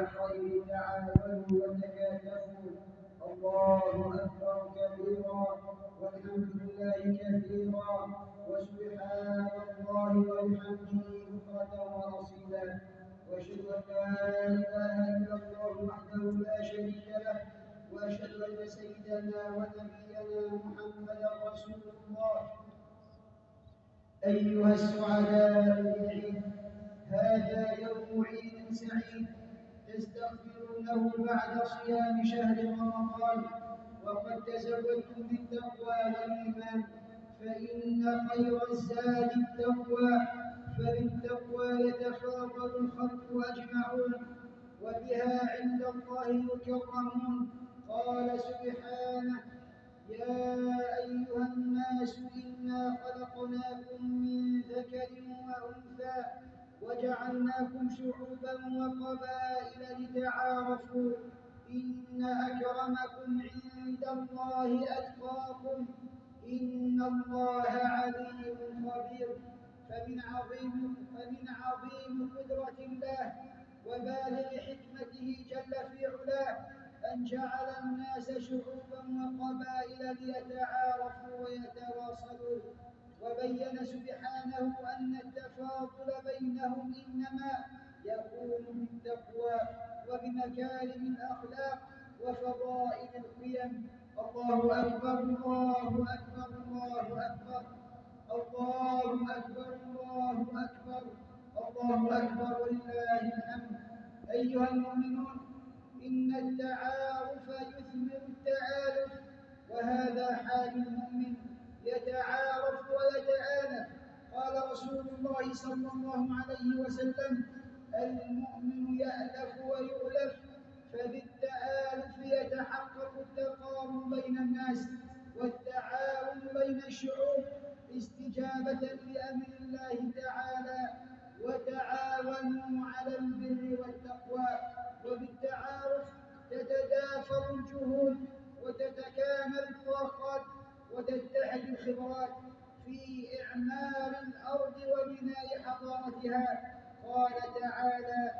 الخير تعاونوا وتكاتفوا. الله أكبر كبيرا والحمد لله كثيرا وسبحان الله وبحمده بكرة وأصيلا. وأشهد أن لا إله إلا الله وحده لا شريك له وأشهد أن سيدنا ونبينا محمدا رسول الله. أيها السعداء بالعيد، هذا يوم عيد سعيد تستغفرونه بعد صيام شهر رمضان، وقد تزودتم بالتقوى والإيمان، فإن خير الزاد التقوى، فبالتقوى يتفاضل الخلق أجمعون وبها عند الله يكرمون. قال سبحانه: يا أيها الناس إنا خلقناكم من ذكر وأنثى وجعلناكم شعوبا وقبائل لتعارفوا إن أكرمكم عند الله أتقاكم إن الله عليم خبير. فمن عظيم قدرة الله وبالغ حكمته جل في علاه أن جعل الناس شعوبا وقبائل ليتعارفوا ويتواصلوا، وبين سبحانه أن التفاضل بينهم إنما يكون بالتقوى وبمكارم الأخلاق وفضائل القيم. الله أكبر الله أكبر الله أكبر الله أكبر الله أكبر الله أكبر ولله الحمد. أيها المؤمنون، إن التعارف يثمر التآلف، وهذا حال المؤمن يتعارف ويتآلف. قال رسول الله صلى الله عليه وسلم: المؤمن يألف ويؤلف، فبالتآلف يتحقق التقارب بين الناس والتعاون بين الشعوب استجابة لأمر الله تعالى: وتعاونوا على البر والتقوى. وبالتعارف تتدافر الجهود وتتكامل الطاقات وتتحد الخبرات في إعمار الأرض وبناء حضارتها. قال تعالى: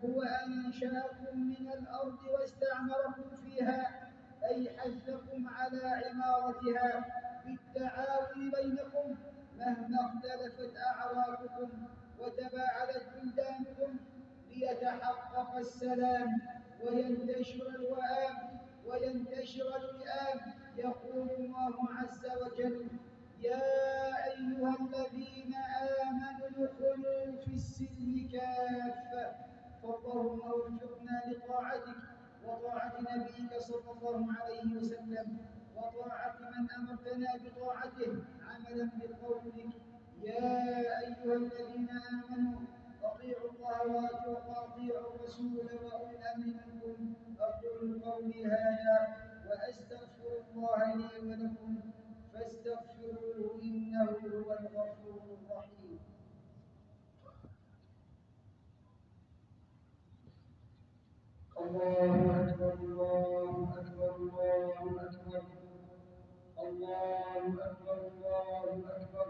هو أنشأكم من الأرض واستعمركم فيها، أي حثكم على عمارتها بالتعاون بينكم مهما اختلفت أعراقكم وتباعدت بلدانكم، ليتحقق السلام وينتشر الوئام. يقول الله عز وجل: يا أيها الذين آمنوا ادخلوا في السلم كافة. فاللهم وفقنا لطاعتك وطاعة نبيك صلى الله عليه وسلم وطاعة من أمرتنا بطاعته عملا بقولك: يا أيها الذين آمنوا أطيعوا الله وأطيعوا الرسول وأولي الأمر منكم. أقول قولي هذا وأستغفر الله لي ولكم فاستغفروه إنه هو الغفور الرحيم. الله أكبر الله أكبر الله أكبر الله أكبر الله أكبر.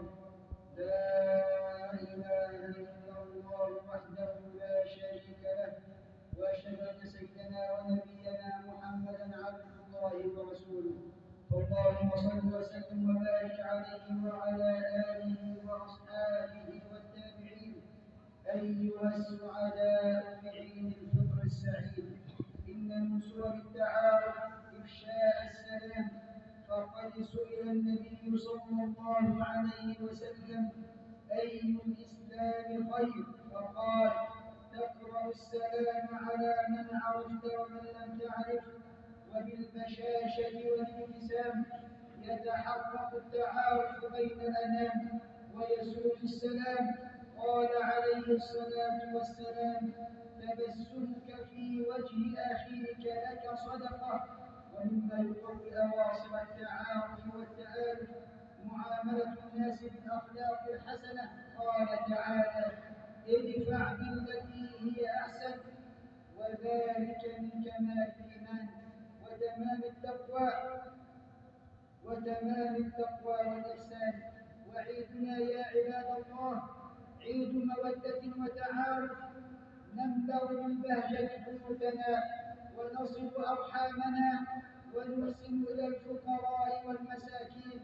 لا إله إلا الله وحده لا شريك له، وأشهد أن سيدنا ونبينا محمدا عبد الله ورسوله. اللهم صل وسلم وبارك عليه وعلى آله وأصحابه والتابعين. أيها السعداء بعيد الفطر السعيد، إن من صور التعارف إفشاء السلام، فقد سئل النبي صلى الله عليه وسلم: أي الإسلام خير؟ فقال: تقرأ السلام على من عرفت ومن لم تعرف، وبالبشاشة والابتسام يتحقق التعارف بين الأنام ويسوء السلام. قال عليه الصلاة والسلام: تبسمك في وجه أخيك لك صدقة. ومما يقوي أواصر التعارف والتآلف معاملة الناس بالأخلاق الحسنة. قال تعالى: ادفع بالتي هي أحسن، وذلك من كمال الإيمان وتمام التقوى والإحسان. وعيدنا يا عباد الله عيد مودة وتعارف، نملأ بالبهجة بيوتنا ونصل أرحامنا ونحسن إلى الفقراء والمساكين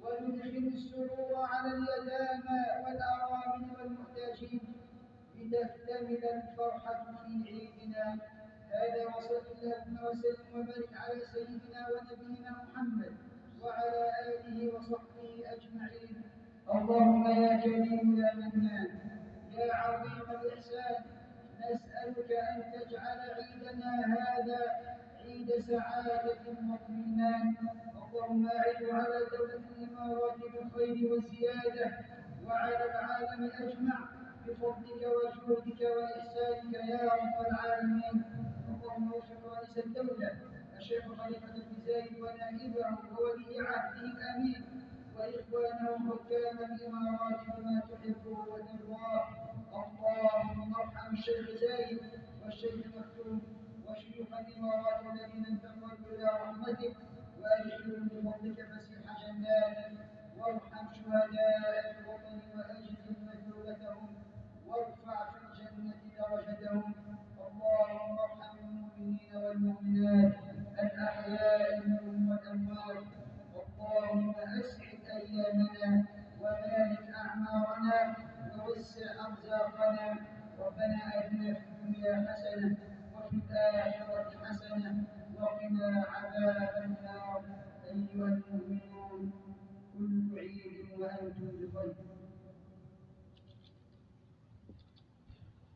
وندخل السرور على اليتامى والأرامل والمحتاجين لتكتمل الفرحة في عيدنا هذا. وصل اللهم وسلم وبارك على سيدنا ونبينا محمد وعلى آله وصحبه أجمعين. اللهم يا كريم يا منان يا عظيم الإحسان، نسألك أن تجعل عيدنا هذا عيد سعادة واطمئنان. اللهم أعد على دولة الإمارات بالخير والزيادة وعلى العالم أجمع بفضلك وجودك وإحسانك يا رب العالمين. اللهم وفق رئيس الدولة الشيخ خليفة بن زايد ونائبه وولي عهده الأمين وإخوانهم حكام الإمارات بما تحبه وترضاه. اللهم ارحم الشيخ زايد والشيخ مكتوم وشيوخ الإمارات الذين انتقلوا إلى رحمتك وأدخلهم بفضلك فسيح جناتك، وارحم شهداء الوطن وأجزل مثوبتهم وارفع في الجنة درجتهم. اللهم ارحم المؤمنين والمؤمنات الأحياء منهم والأموات. اللهم أسعد أيامنا وبارك أعمارنا ووسع أرزاقنا. ربنا آتنا في الدنيا حسنة وفي الآخرة